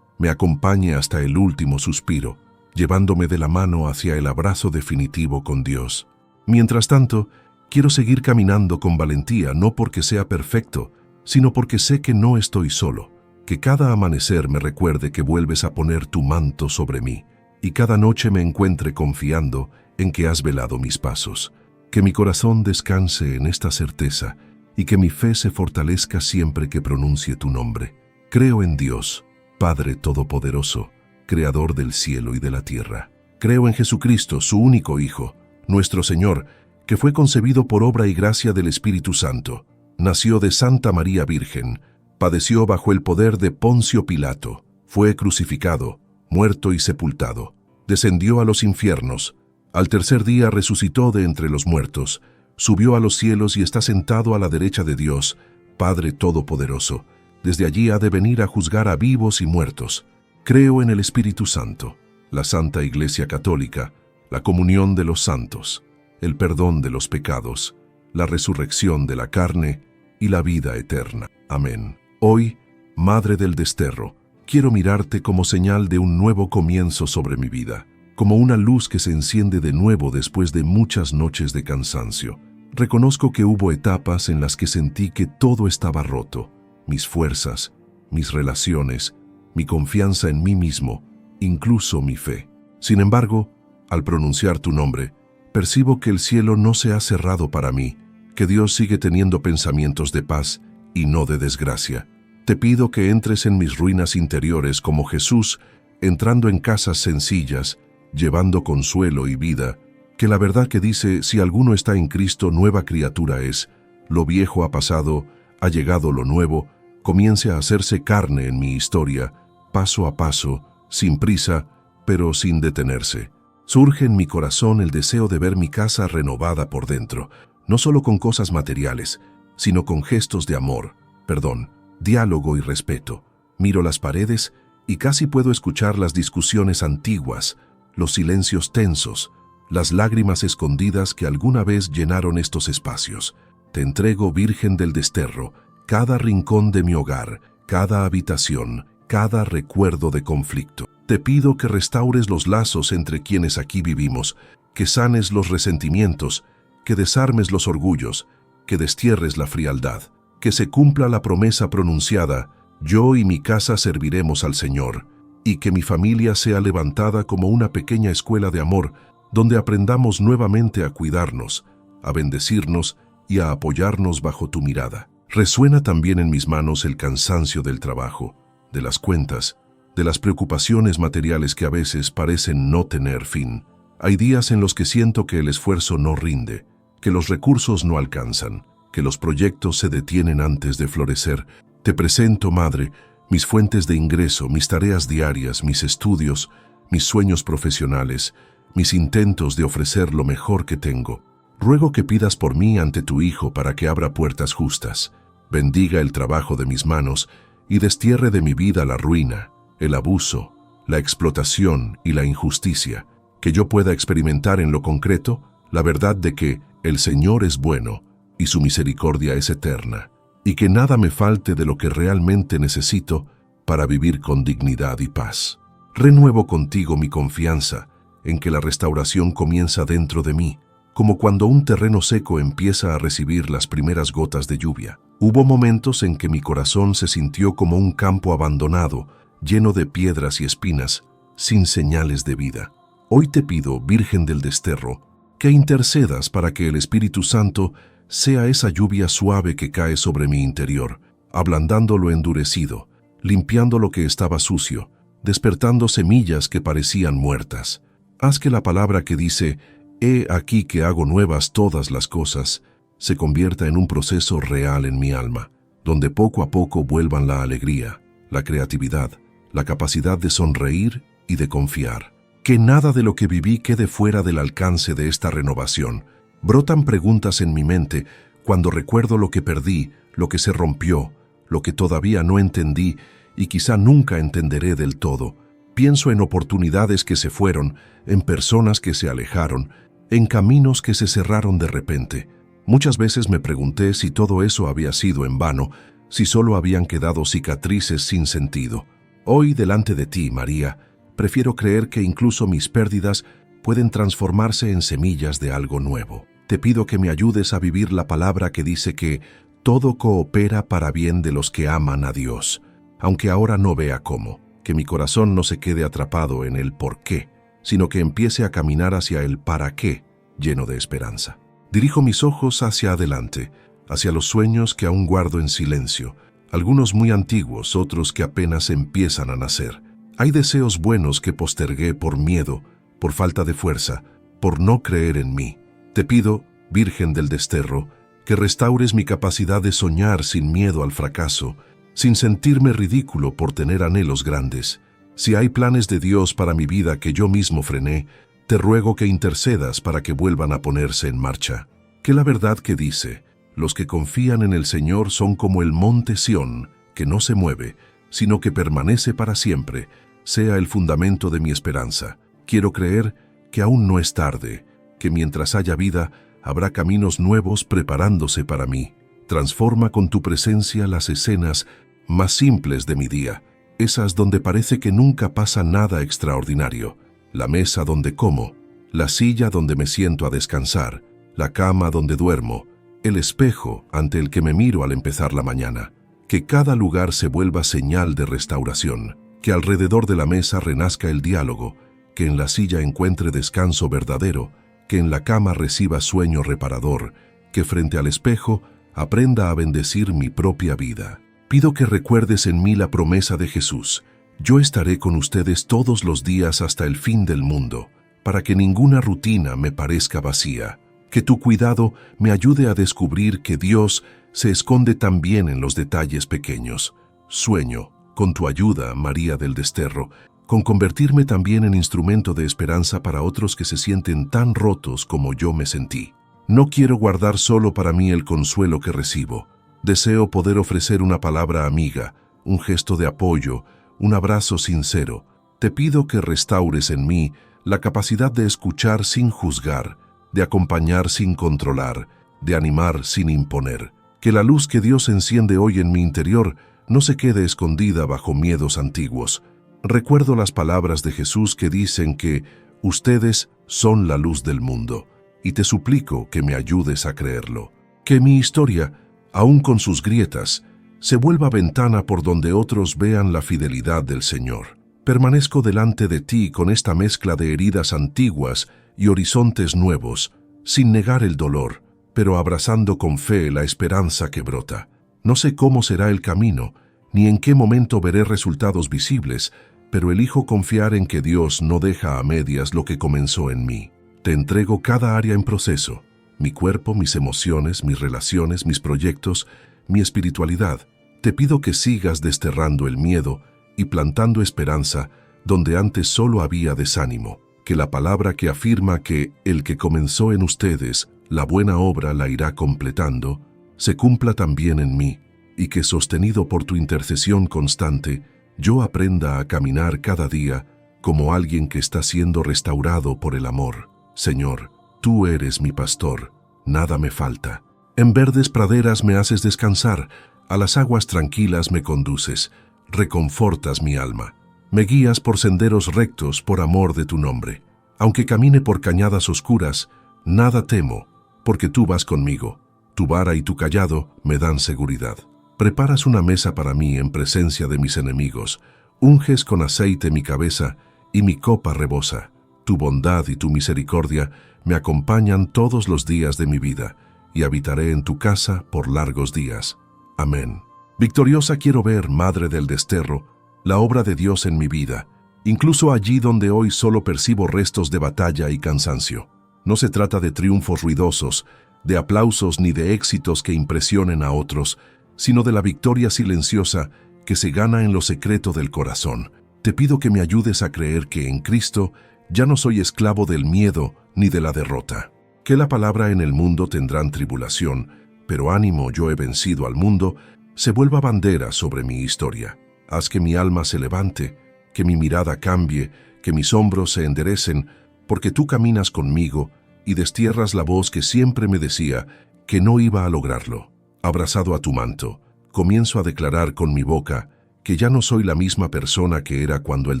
me acompañe hasta el último suspiro, llevándome de la mano hacia el abrazo definitivo con Dios. Mientras tanto, quiero seguir caminando con valentía, no porque sea perfecto, sino porque sé que no estoy solo. Que cada amanecer me recuerde que vuelves a poner tu manto sobre mí, y cada noche me encuentre confiando en que has velado mis pasos. Que mi corazón descanse en esta certeza y que mi fe se fortalezca siempre que pronuncie tu nombre. Creo en Dios, Padre Todopoderoso, Creador del cielo y de la tierra. Creo en Jesucristo, su único Hijo, nuestro Señor, que fue concebido por obra y gracia del Espíritu Santo. Nació de Santa María Virgen, padeció bajo el poder de Poncio Pilato, fue crucificado, muerto y sepultado. Descendió a los infiernos. Al tercer día resucitó de entre los muertos, subió a los cielos y está sentado a la derecha de Dios, Padre Todopoderoso. Desde allí ha de venir a juzgar a vivos y muertos. Creo en el Espíritu Santo, la Santa Iglesia Católica, la comunión de los santos, el perdón de los pecados, la resurrección de la carne y la vida eterna. Amén. Hoy, Madre del Desterro, quiero mirarte como señal de un nuevo comienzo sobre mi vida, como una luz que se enciende de nuevo después de muchas noches de cansancio. Reconozco que hubo etapas en las que sentí que todo estaba roto, mis fuerzas, mis relaciones, mi confianza en mí mismo, incluso mi fe. Sin embargo, al pronunciar tu nombre, percibo que el cielo no se ha cerrado para mí, que Dios sigue teniendo pensamientos de paz y no de desgracia. Te pido que entres en mis ruinas interiores como Jesús, entrando en casas sencillas, llevando consuelo y vida, que la verdad que dice, si alguno está en Cristo, nueva criatura es, lo viejo ha pasado, ha llegado lo nuevo, comience a hacerse carne en mi historia, paso a paso, sin prisa, pero sin detenerse. Surge en mi corazón el deseo de ver mi casa renovada por dentro, no solo con cosas materiales, sino con gestos de amor, perdón, diálogo y respeto. Miro las paredes y casi puedo escuchar las discusiones antiguas, los silencios tensos, las lágrimas escondidas que alguna vez llenaron estos espacios. Te entrego, Virgen del Desterro, cada rincón de mi hogar, cada habitación, cada recuerdo de conflicto. Te pido que restaures los lazos entre quienes aquí vivimos, que sanes los resentimientos, que desarmes los orgullos, que destierres la frialdad, que se cumpla la promesa pronunciada, yo y mi casa serviremos al Señor, y que mi familia sea levantada como una pequeña escuela de amor, donde aprendamos nuevamente a cuidarnos, a bendecirnos y a apoyarnos bajo tu mirada. Resuena también en mis manos el cansancio del trabajo, de las cuentas, de las preocupaciones materiales que a veces parecen no tener fin. Hay días en los que siento que el esfuerzo no rinde, que los recursos no alcanzan, que los proyectos se detienen antes de florecer. Te presento, Madre, mis fuentes de ingreso, mis tareas diarias, mis estudios, mis sueños profesionales, mis intentos de ofrecer lo mejor que tengo. Ruego que pidas por mí ante tu Hijo para que abra puertas justas, bendiga el trabajo de mis manos y destierre de mi vida la ruina, el abuso, la explotación y la injusticia, que yo pueda experimentar en lo concreto la verdad de que el Señor es bueno y su misericordia es eterna, y que nada me falte de lo que realmente necesito para vivir con dignidad y paz. Renuevo contigo mi confianza en que la restauración comienza dentro de mí, como cuando un terreno seco empieza a recibir las primeras gotas de lluvia. Hubo momentos en que mi corazón se sintió como un campo abandonado, lleno de piedras y espinas, sin señales de vida. Hoy te pido, Virgen del Desterro, que intercedas para que el Espíritu Santo sea esa lluvia suave que cae sobre mi interior, ablandando lo endurecido, limpiando lo que estaba sucio, despertando semillas que parecían muertas. Haz que la palabra que dice, «He aquí que hago nuevas todas las cosas», se convierta en un proceso real en mi alma, donde poco a poco vuelvan la alegría, la creatividad, la capacidad de sonreír y de confiar. Que nada de lo que viví quede fuera del alcance de esta renovación. Brotan preguntas en mi mente cuando recuerdo lo que perdí, lo que se rompió, lo que todavía no entendí y quizá nunca entenderé del todo. Pienso en oportunidades que se fueron, en personas que se alejaron, en caminos que se cerraron de repente. Muchas veces me pregunté si todo eso había sido en vano, si solo habían quedado cicatrices sin sentido. Hoy, delante de ti, María, prefiero creer que incluso mis pérdidas pueden transformarse en semillas de algo nuevo. Te pido que me ayudes a vivir la palabra que dice que todo coopera para bien de los que aman a Dios, aunque ahora no vea cómo. Que mi corazón no se quede atrapado en el por qué, sino que empiece a caminar hacia el para qué, lleno de esperanza. Dirijo mis ojos hacia adelante, hacia los sueños que aún guardo en silencio, algunos muy antiguos, otros que apenas empiezan a nacer. Hay deseos buenos que postergué por miedo, por falta de fuerza, por no creer en mí. Te pido, Virgen del Desterro, que restaures mi capacidad de soñar sin miedo al fracaso, sin sentirme ridículo por tener anhelos grandes. Si hay planes de Dios para mi vida que yo mismo frené, te ruego que intercedas para que vuelvan a ponerse en marcha. Que la verdad que dice, los que confían en el Señor son como el monte Sión, que no se mueve, sino que permanece para siempre, sea el fundamento de mi esperanza. Quiero creer que aún no es tarde, que mientras haya vida, habrá caminos nuevos preparándose para mí. Transforma con tu presencia las escenas más simples de mi día, esas donde parece que nunca pasa nada extraordinario. La mesa donde como, la silla donde me siento a descansar, la cama donde duermo, el espejo ante el que me miro al empezar la mañana. Que cada lugar se vuelva señal de restauración, que alrededor de la mesa renazca el diálogo, que en la silla encuentre descanso verdadero, que en la cama reciba sueño reparador, que frente al espejo aprenda a bendecir mi propia vida. Pido que recuerdes en mí la promesa de Jesús. Yo estaré con ustedes todos los días hasta el fin del mundo, para que ninguna rutina me parezca vacía. Que tu cuidado me ayude a descubrir que Dios se esconde también en los detalles pequeños. Sueño, con tu ayuda, María del Desterro, con convertirme también en instrumento de esperanza para otros que se sienten tan rotos como yo me sentí. No quiero guardar solo para mí el consuelo que recibo. Deseo poder ofrecer una palabra amiga, un gesto de apoyo, un abrazo sincero. Te pido que restaures en mí la capacidad de escuchar sin juzgar, de acompañar sin controlar, de animar sin imponer. Que la luz que Dios enciende hoy en mi interior no se quede escondida bajo miedos antiguos. Recuerdo las palabras de Jesús que dicen que ustedes son la luz del mundo, y te suplico que me ayudes a creerlo. Que mi historia, aun con sus grietas, se vuelva ventana por donde otros vean la fidelidad del Señor. Permanezco delante de ti con esta mezcla de heridas antiguas y horizontes nuevos, sin negar el dolor, pero abrazando con fe la esperanza que brota. No sé cómo será el camino, ni en qué momento veré resultados visibles, pero elijo confiar en que Dios no deja a medias lo que comenzó en mí. Te entrego cada área en proceso, mi cuerpo, mis emociones, mis relaciones, mis proyectos, mi espiritualidad. Te pido que sigas desterrando el miedo y plantando esperanza donde antes solo había desánimo. Que la palabra que afirma que el que comenzó en ustedes la buena obra la irá completando, se cumpla también en mí, y que sostenido por tu intercesión constante, yo aprenda a caminar cada día como alguien que está siendo restaurado por el amor. Señor, tú eres mi pastor, nada me falta. En verdes praderas me haces descansar, a las aguas tranquilas me conduces, reconfortas mi alma. Me guías por senderos rectos por amor de tu nombre. Aunque camine por cañadas oscuras, nada temo, porque tú vas conmigo. Tu vara y tu cayado me dan seguridad. Preparas una mesa para mí en presencia de mis enemigos, unges con aceite mi cabeza y mi copa rebosa. Tu bondad y tu misericordia me acompañan todos los días de mi vida, y habitaré en tu casa por largos días. Amén. Victoriosa quiero ver, Madre del Desterro, la obra de Dios en mi vida, incluso allí donde hoy solo percibo restos de batalla y cansancio. No se trata de triunfos ruidosos, de aplausos ni de éxitos que impresionen a otros, sino de la victoria silenciosa que se gana en lo secreto del corazón. Te pido que me ayudes a creer que en Cristo ya no soy esclavo del miedo ni de la derrota. Que la palabra en el mundo tendrán tribulación, pero ánimo, yo he vencido al mundo, se vuelva bandera sobre mi historia. Haz que mi alma se levante, que mi mirada cambie, que mis hombros se enderecen, porque tú caminas conmigo y destierras la voz que siempre me decía, que no iba a lograrlo. Abrazado a tu manto, comienzo a declarar con mi boca que ya no soy la misma persona que era cuando el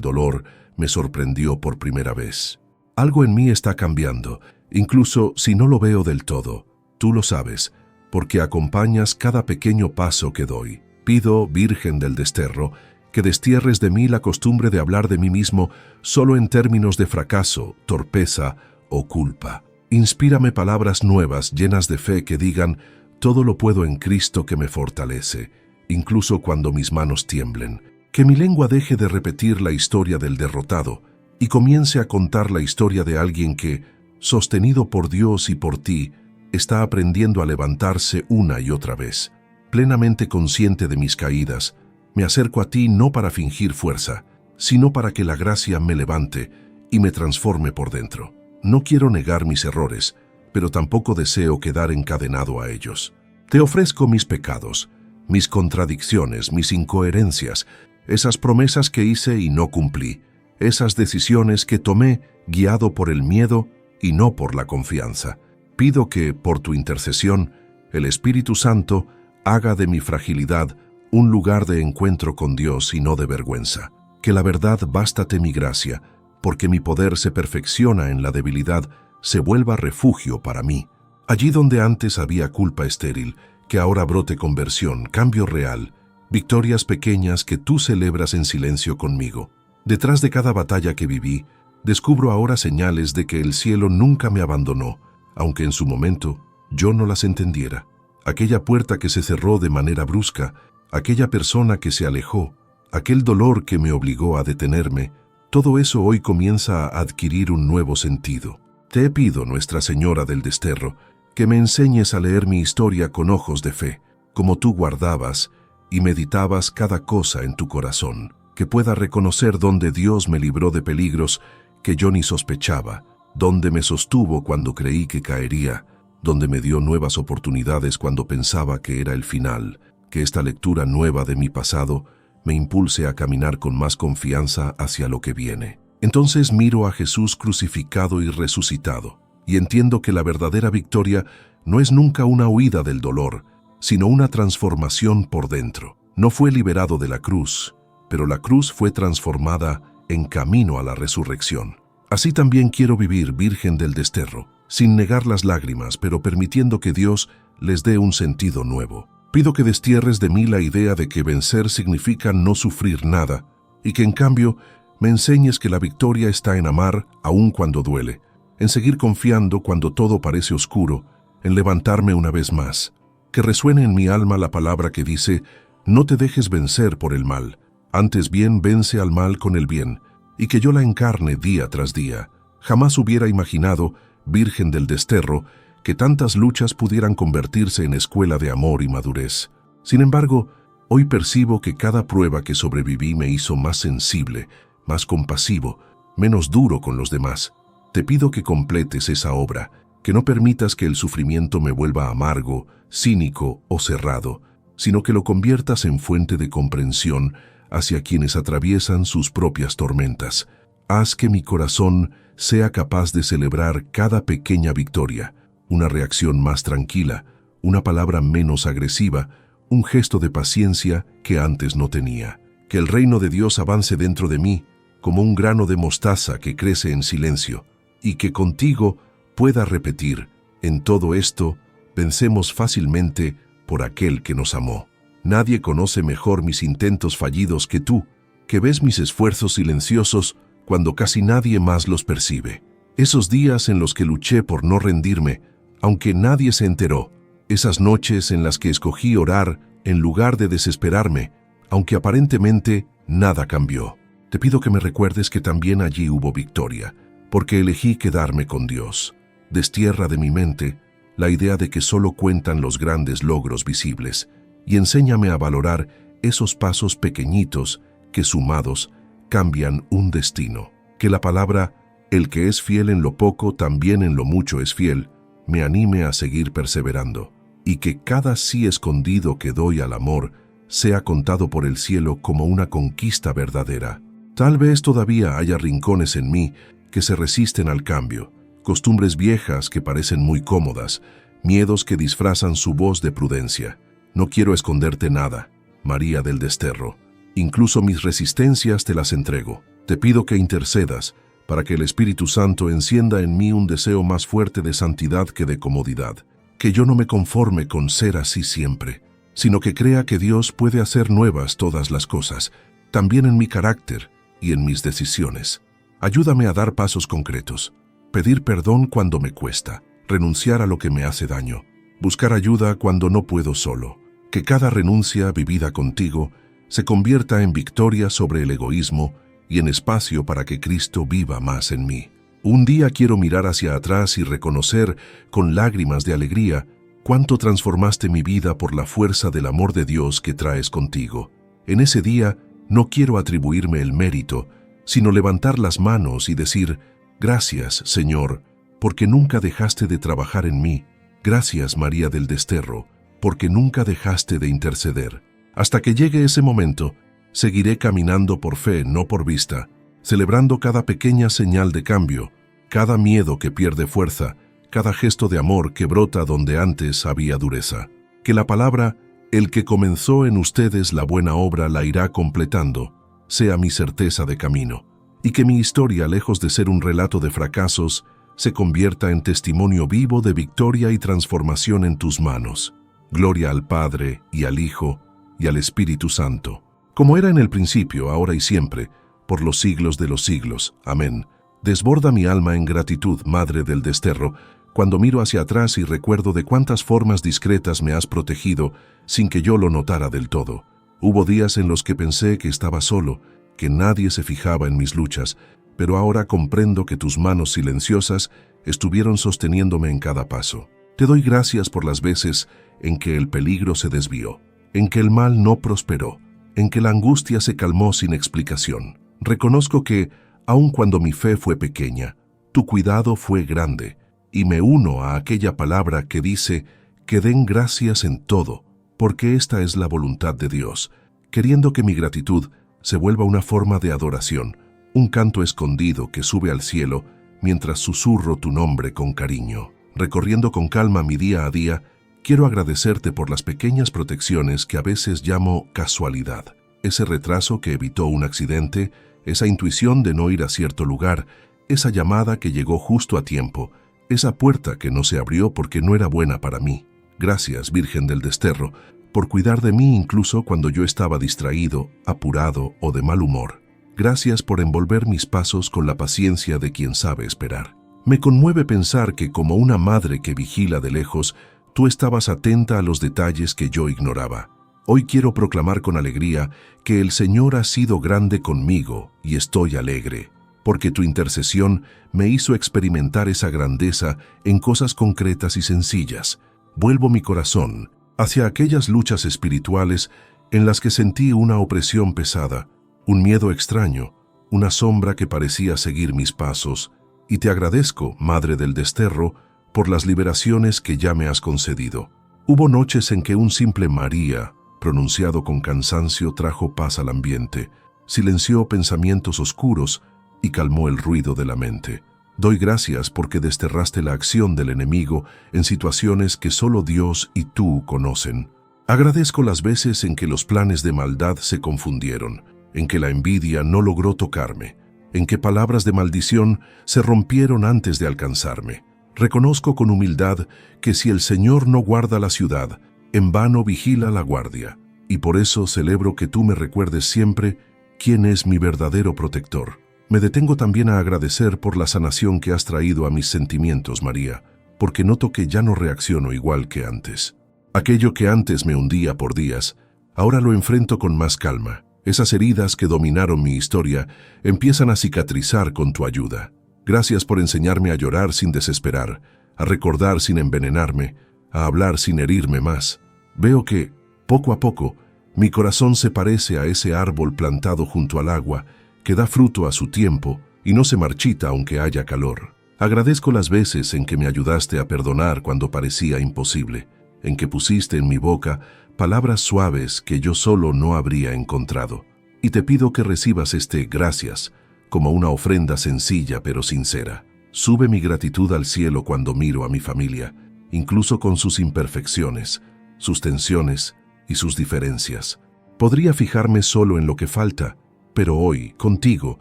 dolor me sorprendió por primera vez. Algo en mí está cambiando, incluso si no lo veo del todo. Tú lo sabes, porque acompañas cada pequeño paso que doy. Pido, Virgen del Desterro, que destierres de mí la costumbre de hablar de mí mismo solo en términos de fracaso, torpeza o culpa. Inspírame palabras nuevas llenas de fe que digan: todo lo puedo en Cristo que me fortalece, incluso cuando mis manos tiemblen. Que mi lengua deje de repetir la historia del derrotado y comience a contar la historia de alguien que, sostenido por Dios y por ti, está aprendiendo a levantarse una y otra vez. Plenamente consciente de mis caídas, me acerco a ti no para fingir fuerza, sino para que la gracia me levante y me transforme por dentro. No quiero negar mis errores, pero tampoco deseo quedar encadenado a ellos. Te ofrezco mis pecados, mis contradicciones, mis incoherencias, esas promesas que hice y no cumplí, esas decisiones que tomé guiado por el miedo y no por la confianza. Pido que, por tu intercesión, el Espíritu Santo haga de mi fragilidad un lugar de encuentro con Dios y no de vergüenza. Que la verdad bástate mi gracia, porque mi poder se perfecciona en la debilidad, se vuelva refugio para mí. Allí donde antes había culpa estéril, que ahora brote conversión, cambio real, victorias pequeñas que tú celebras en silencio conmigo. Detrás de cada batalla que viví, descubro ahora señales de que el cielo nunca me abandonó, aunque en su momento yo no las entendiera. Aquella puerta que se cerró de manera brusca, aquella persona que se alejó, aquel dolor que me obligó a detenerme, todo eso hoy comienza a adquirir un nuevo sentido. Te pido, Nuestra Señora del Desterro, que me enseñes a leer mi historia con ojos de fe, como tú guardabas y meditabas cada cosa en tu corazón, que pueda reconocer dónde Dios me libró de peligros que yo ni sospechaba, dónde me sostuvo cuando creí que caería, donde me dio nuevas oportunidades cuando pensaba que era el final, que esta lectura nueva de mi pasado me impulse a caminar con más confianza hacia lo que viene. Entonces miro a Jesús crucificado y resucitado, y entiendo que la verdadera victoria no es nunca una huida del dolor, sino una transformación por dentro. No fue liberado de la cruz, pero la cruz fue transformada en camino a la resurrección. Así también quiero vivir, Virgen del Desterro, sin negar las lágrimas, pero permitiendo que Dios les dé un sentido nuevo. Pido que destierres de mí la idea de que vencer significa no sufrir nada, y que en cambio me enseñes que la victoria está en amar aun cuando duele, en seguir confiando cuando todo parece oscuro, en levantarme una vez más. Que resuene en mi alma la palabra que dice: no te dejes vencer por el mal, antes bien vence al mal con el bien, y que yo la encarne día tras día. Jamás hubiera imaginado, Virgen del Desterro, que tantas luchas pudieran convertirse en escuela de amor y madurez. Sin embargo, hoy percibo que cada prueba que sobreviví me hizo más sensible, más compasivo, menos duro con los demás. Te pido que completes esa obra, que no permitas que el sufrimiento me vuelva amargo, cínico o cerrado, sino que lo conviertas en fuente de comprensión hacia quienes atraviesan sus propias tormentas. Haz que mi corazón sea capaz de celebrar cada pequeña victoria, una reacción más tranquila, una palabra menos agresiva, un gesto de paciencia que antes no tenía. Que el reino de Dios avance dentro de mí como un grano de mostaza que crece en silencio, y que contigo pueda repetir: en todo esto vencemos fácilmente por aquel que nos amó. Nadie conoce mejor mis intentos fallidos que tú, que ves mis esfuerzos silenciosos cuando casi nadie más los percibe. Esos días en los que luché por no rendirme, aunque nadie se enteró. Esas noches en las que escogí orar en lugar de desesperarme, aunque aparentemente nada cambió. Te pido que me recuerdes que también allí hubo victoria, porque elegí quedarme con Dios. Destierra de mi mente la idea de que solo cuentan los grandes logros visibles, y enséñame a valorar esos pasos pequeñitos que, sumados, cambian un destino. Que la palabra «el que es fiel en lo poco, también en lo mucho es fiel» me anime a seguir perseverando, y que cada sí escondido que doy al amor sea contado por el cielo como una conquista verdadera. Tal vez todavía haya rincones en mí que se resisten al cambio, costumbres viejas que parecen muy cómodas, miedos que disfrazan su voz de prudencia. No quiero esconderte nada, María del Desterro. Incluso mis resistencias te las entrego. Te pido que intercedas para que el Espíritu Santo encienda en mí un deseo más fuerte de santidad que de comodidad. Que yo no me conforme con ser así siempre, sino que crea que Dios puede hacer nuevas todas las cosas, también en mi carácter y en mis decisiones. Ayúdame a dar pasos concretos, pedir perdón cuando me cuesta, renunciar a lo que me hace daño, buscar ayuda cuando no puedo solo. Que cada renuncia vivida contigo se convierta en victoria sobre el egoísmo y en espacio para que Cristo viva más en mí. Un día quiero mirar hacia atrás y reconocer, con lágrimas de alegría, cuánto transformaste mi vida por la fuerza del amor de Dios que traes contigo. En ese día no quiero atribuirme el mérito, sino levantar las manos y decir: gracias, Señor, porque nunca dejaste de trabajar en mí. Gracias, María del Desterro, porque nunca dejaste de interceder. Hasta que llegue ese momento, seguiré caminando por fe, no por vista, celebrando cada pequeña señal de cambio, cada miedo que pierde fuerza, cada gesto de amor que brota donde antes había dureza. Que la palabra, el que comenzó en ustedes la buena obra la irá completando, sea mi certeza de camino, y que mi historia, lejos de ser un relato de fracasos, se convierta en testimonio vivo de victoria y transformación en tus manos. Gloria al Padre, y al Hijo, y al Espíritu Santo, como era en el principio, ahora y siempre, por los siglos de los siglos. Amén. Desborda mi alma en gratitud, Madre del Desterro, cuando miro hacia atrás y recuerdo de cuántas formas discretas me has protegido sin que yo lo notara del todo. Hubo días en los que pensé que estaba solo, que nadie se fijaba en mis luchas, pero ahora comprendo que tus manos silenciosas estuvieron sosteniéndome en cada paso. Te doy gracias por las veces en que el peligro se desvió, en que el mal no prosperó, en que la angustia se calmó sin explicación. Reconozco que, aun cuando mi fe fue pequeña, tu cuidado fue grande, y me uno a aquella palabra que dice que den gracias en todo, porque esta es la voluntad de Dios, queriendo que mi gratitud se vuelva una forma de adoración, un canto escondido que sube al cielo mientras susurro tu nombre con cariño. Recorriendo con calma mi día a día, quiero agradecerte por las pequeñas protecciones que a veces llamo casualidad. Ese retraso que evitó un accidente, esa intuición de no ir a cierto lugar, esa llamada que llegó justo a tiempo, esa puerta que no se abrió porque no era buena para mí. Gracias, Virgen del Desterro, por cuidar de mí incluso cuando yo estaba distraído, apurado o de mal humor. Gracias por envolver mis pasos con la paciencia de quien sabe esperar. Me conmueve pensar que, como una madre que vigila de lejos, tú estabas atenta a los detalles que yo ignoraba. Hoy quiero proclamar con alegría que el Señor ha sido grande conmigo y estoy alegre, porque tu intercesión me hizo experimentar esa grandeza en cosas concretas y sencillas. Vuelvo mi corazón hacia aquellas luchas espirituales en las que sentí una opresión pesada, un miedo extraño, una sombra que parecía seguir mis pasos, y te agradezco, Madre del Desterro, por las liberaciones que ya me has concedido. Hubo noches en que un simple María, pronunciado con cansancio, trajo paz al ambiente, silenció pensamientos oscuros y calmó el ruido de la mente. Doy gracias porque desterraste la acción del enemigo en situaciones que solo Dios y tú conocen. Agradezco las veces en que los planes de maldad se confundieron, en que la envidia no logró tocarme, en que palabras de maldición se rompieron antes de alcanzarme. Reconozco con humildad que si el Señor no guarda la ciudad, en vano vigila la guardia, y por eso celebro que tú me recuerdes siempre quién es mi verdadero protector. Me detengo también a agradecer por la sanación que has traído a mis sentimientos, María, porque noto que ya no reacciono igual que antes. Aquello que antes me hundía por días, ahora lo enfrento con más calma. Esas heridas que dominaron mi historia empiezan a cicatrizar con tu ayuda. Gracias por enseñarme a llorar sin desesperar, a recordar sin envenenarme, a hablar sin herirme más. Veo que, poco a poco, mi corazón se parece a ese árbol plantado junto al agua, que da fruto a su tiempo y no se marchita aunque haya calor. Agradezco las veces en que me ayudaste a perdonar cuando parecía imposible, en que pusiste en mi boca palabras suaves que yo solo no habría encontrado. Y te pido que recibas este gracias como una ofrenda sencilla pero sincera. Sube mi gratitud al cielo cuando miro a mi familia, incluso con sus imperfecciones, sus tensiones y sus diferencias. Podría fijarme solo en lo que falta, pero hoy, contigo,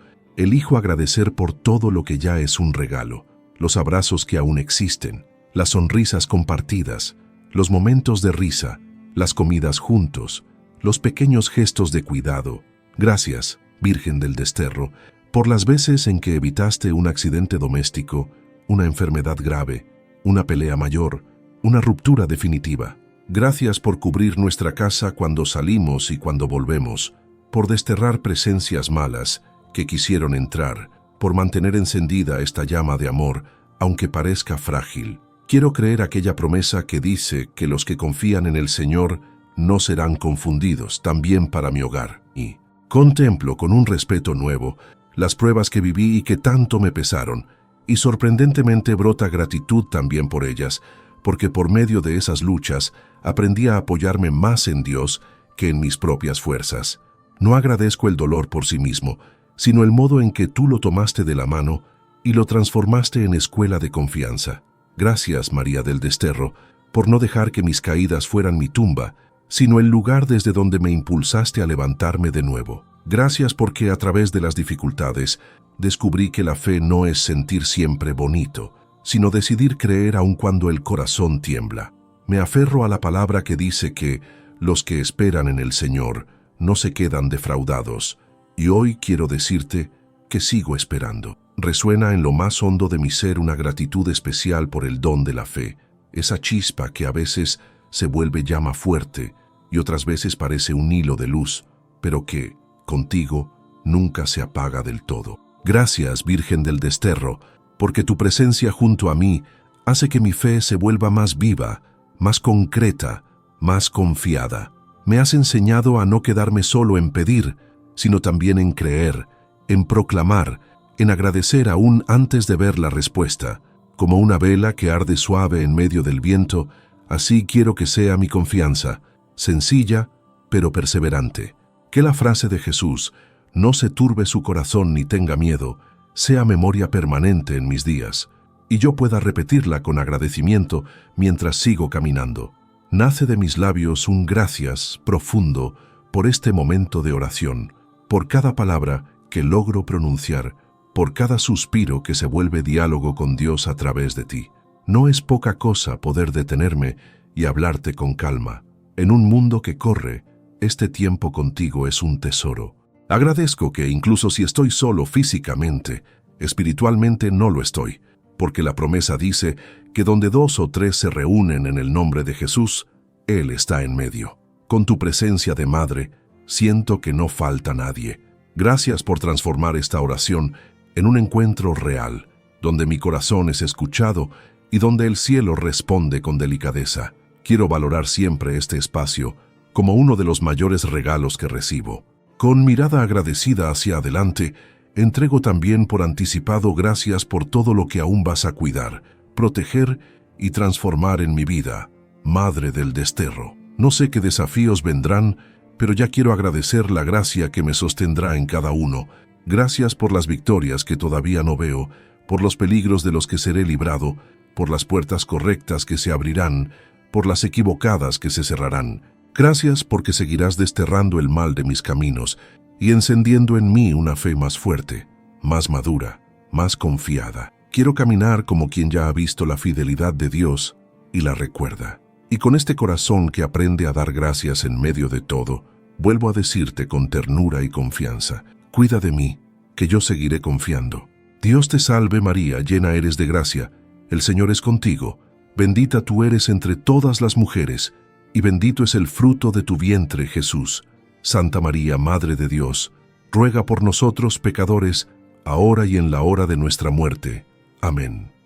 elijo agradecer por todo lo que ya es un regalo, los abrazos que aún existen, las sonrisas compartidas, los momentos de risa, las comidas juntos, los pequeños gestos de cuidado. Gracias, Virgen del Desterro, por las veces en que evitaste un accidente doméstico, una enfermedad grave, una pelea mayor, una ruptura definitiva. Gracias por cubrir nuestra casa cuando salimos y cuando volvemos, por desterrar presencias malas que quisieron entrar, por mantener encendida esta llama de amor, aunque parezca frágil. Quiero creer aquella promesa que dice que los que confían en el Señor no serán confundidos, también para mi hogar. Y contemplo con un respeto nuevo las pruebas que viví y que tanto me pesaron, y sorprendentemente brota gratitud también por ellas, porque por medio de esas luchas aprendí a apoyarme más en Dios que en mis propias fuerzas. No agradezco el dolor por sí mismo, sino el modo en que tú lo tomaste de la mano y lo transformaste en escuela de confianza. Gracias, María del Desterro, por no dejar que mis caídas fueran mi tumba, sino el lugar desde donde me impulsaste a levantarme de nuevo. Gracias porque a través de las dificultades descubrí que la fe no es sentir siempre bonito, sino decidir creer aun cuando el corazón tiembla. Me aferro a la palabra que dice que los que esperan en el Señor no se quedan defraudados, y hoy quiero decirte que sigo esperando. Resuena en lo más hondo de mi ser una gratitud especial por el don de la fe, esa chispa que a veces se vuelve llama fuerte y otras veces parece un hilo de luz, pero que, contigo, nunca se apaga del todo. Gracias, Virgen del Desterro, porque tu presencia junto a mí hace que mi fe se vuelva más viva, más concreta, más confiada. Me has enseñado a no quedarme solo en pedir, sino también en creer, en proclamar, en agradecer aún antes de ver la respuesta. Como una vela que arde suave en medio del viento, así quiero que sea mi confianza, sencilla, pero perseverante. Que la frase de Jesús, no se turbe su corazón ni tenga miedo, sea memoria permanente en mis días, y yo pueda repetirla con agradecimiento mientras sigo caminando. Nace de mis labios un gracias profundo por este momento de oración, por cada palabra que logro pronunciar, por cada suspiro que se vuelve diálogo con Dios a través de ti. No es poca cosa poder detenerme y hablarte con calma. En un mundo que corre, este tiempo contigo es un tesoro. Agradezco que incluso si estoy solo físicamente, espiritualmente no lo estoy, porque la promesa dice que donde 2 o 3 se reúnen en el nombre de Jesús, Él está en medio. Con tu presencia de madre, siento que no falta nadie. Gracias por transformar esta oración en un encuentro real, donde mi corazón es escuchado y donde el cielo responde con delicadeza. Quiero valorar siempre este espacio como uno de los mayores regalos que recibo. Con mirada agradecida hacia adelante, entrego también por anticipado gracias por todo lo que aún vas a cuidar, proteger y transformar en mi vida, Madre del Desterro. No sé qué desafíos vendrán, pero ya quiero agradecer la gracia que me sostendrá en cada uno. Gracias por las victorias que todavía no veo, por los peligros de los que seré librado, por las puertas correctas que se abrirán, por las equivocadas que se cerrarán. Gracias porque seguirás desterrando el mal de mis caminos y encendiendo en mí una fe más fuerte, más madura, más confiada. Quiero caminar como quien ya ha visto la fidelidad de Dios y la recuerda. Y con este corazón que aprende a dar gracias en medio de todo, vuelvo a decirte con ternura y confianza, cuida de mí, que yo seguiré confiando. Dios te salve María, llena eres de gracia, el Señor es contigo, bendita tú eres entre todas las mujeres, y bendito es el fruto de tu vientre, Jesús. Santa María, Madre de Dios, ruega por nosotros pecadores, ahora y en la hora de nuestra muerte. Amén.